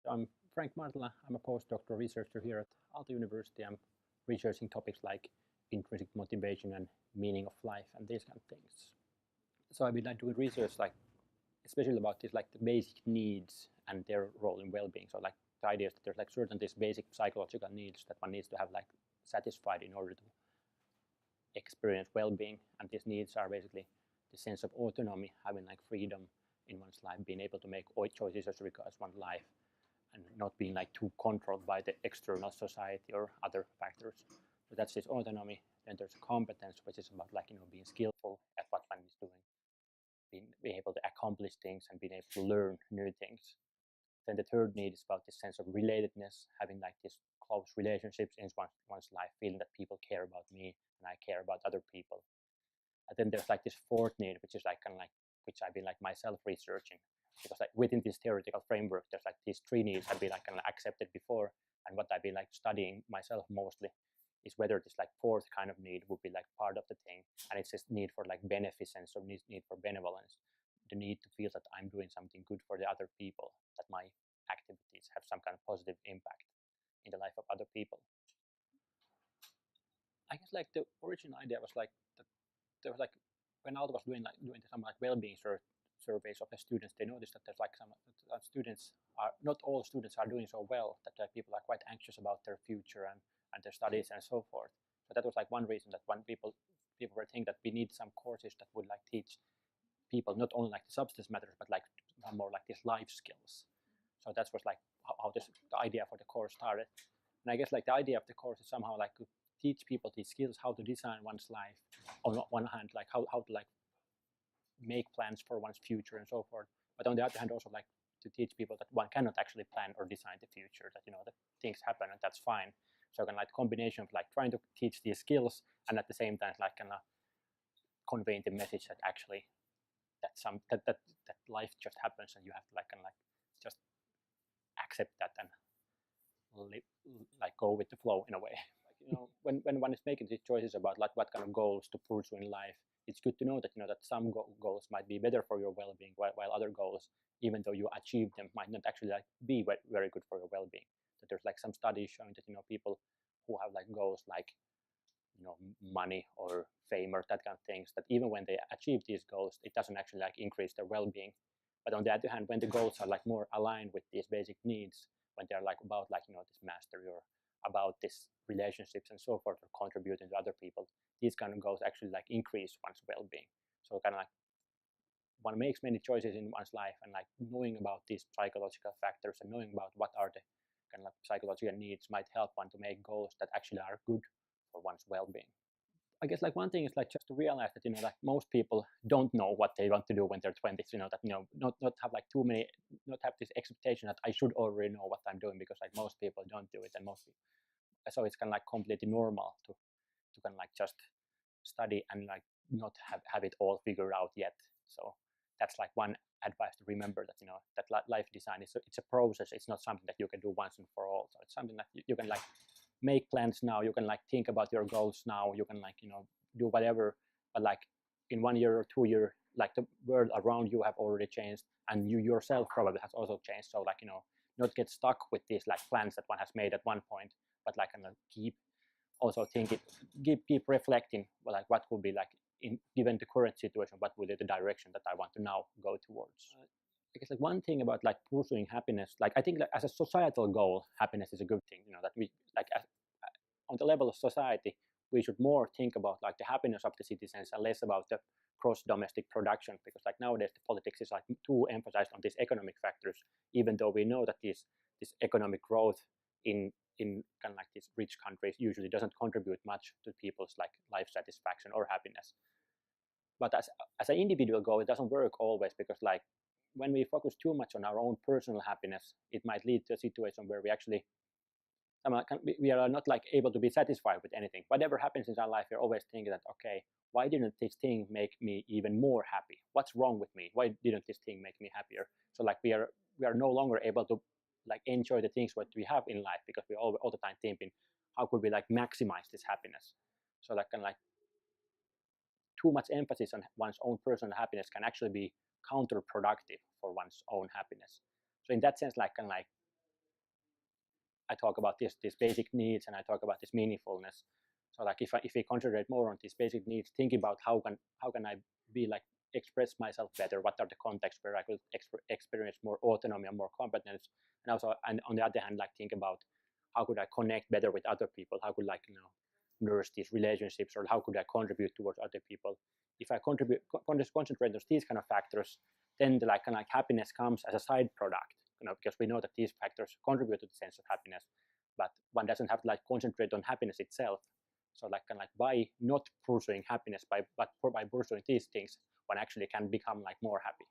I'm Frank Martela. I'm a postdoctoral researcher here at Aalto University. I'm researching topics like intrinsic motivation and meaning of life and these kind of things. So I've been doing research especially about this the basic needs and their role in well-being. So the idea is that there's certain these basic psychological needs that one needs to have satisfied in order to experience well-being, and these needs are basically the sense of autonomy, having freedom in one's life, being able to make choices as regards one's life, and not being too controlled by the external society or other factors. So that's this autonomy. Then there's competence, which is about being skillful at what one is doing, being able to accomplish things and being able to learn new things. Then the third need is about this sense of relatedness, having these close relationships in one's life, feeling that people care about me and I care about other people. And then there's this fourth need, which is which I've been myself researching, because within this theoretical framework, there's these three needs have been accepted before, and what I've been studying myself mostly is whether this fourth kind of need would be part of the thing, and it's this need for beneficence or need for benevolence, the need to feel that I'm doing something good for the other people, that my activities have some kind of positive impact in the life of other people. I guess the original idea was that there was when Aalto was doing some well-being surveys of the students, they noticed that there's some students are not all students are doing so well, that people are quite anxious about their future and their studies and so forth. So that was one reason that people were thinking that we need some courses that would teach people not only the substance matters, but more these life skills. So that was how the idea for the course started. And I guess the idea of the course is somehow to teach people these skills, how to design one's life. On one hand, how to make plans for one's future and so forth. But on the other hand, also to teach people that one cannot actually plan or design the future. That that things happen and that's fine. So combination of trying to teach these skills and at the same time conveying the message that actually that life just happens and you have to just accept that and go with the flow in a way. When one is making these choices about what kind of goals to pursue in life, it's good to know that that some goals might be better for your well-being, while other goals, even though you achieve them, might not actually be very good for your well-being. That there's some studies showing that people who have goals money or fame or that kind of things, that even when they achieve these goals, it doesn't actually increase their well-being. But on the other hand, when the goals are more aligned with these basic needs, when they're about this mastery or about this relationships and so forth, or contributing to other people, these kind of goals actually increase one's well-being. So one makes many choices in one's life, and knowing about these psychological factors and knowing about what are the psychological needs might help one to make goals that actually are good for one's well-being. I guess one thing is just to realize that most people don't know what they want to do when they're 20s. That not have too many, not have this expectation that I should already know what I'm doing, because most people don't do it, and so it's completely normal to just study and not have it all figured out yet. So that's one advice to remember, that that life design it's a process. It's not something that you can do once and for all. So it's something that you can make plans now. You can think about your goals now. You can do whatever, but in 1 year or 2 years, the world around you have already changed, and you yourself probably has also changed. So not get stuck with these plans that one has made at one point, but keep also thinking, keep reflecting what would be given the current situation, what would be the direction that I want to now go towards. I guess one thing about pursuing happiness, I think as a societal goal, happiness is a good thing. That we on the level of society, we should more think about the happiness of the citizens and less about the gross domestic production, because nowadays the politics is too emphasized on these economic factors, even though we know that this economic growth in these rich countries usually doesn't contribute much to people's life satisfaction or happiness. But as an individual goal, it doesn't work always, because when we focus too much on our own personal happiness, it might lead to a situation where we actually we are not able to be satisfied with anything. Whatever happens in our life, we're always thinking that, okay, why didn't this thing make me even more happy? What's wrong with me? Why didn't this thing make me happier? So we are no longer able to enjoy the things what we have in life, because we're all the time thinking, how could we maximize this happiness? So too much emphasis on one's own personal happiness can actually be counterproductive for one's own happiness. So in that sense, I talk about these basic needs, and I talk about this meaningfulness. So like if we concentrate more on these basic needs, think about how can I be like express myself better, what are the contexts where I could experience more autonomy and more competence, and also, and on the other hand, like think about how could I connect better with other people, how could, like, nourish these relationships, or how could I contribute towards other people. If I concentrate on these kind of factors, then the kind of like happiness comes as a side product, because we know that these factors contribute to the sense of happiness, but one doesn't have to like concentrate on happiness itself. So like kind of like by not pursuing happiness, but by pursuing these things, one actually can become like more happy.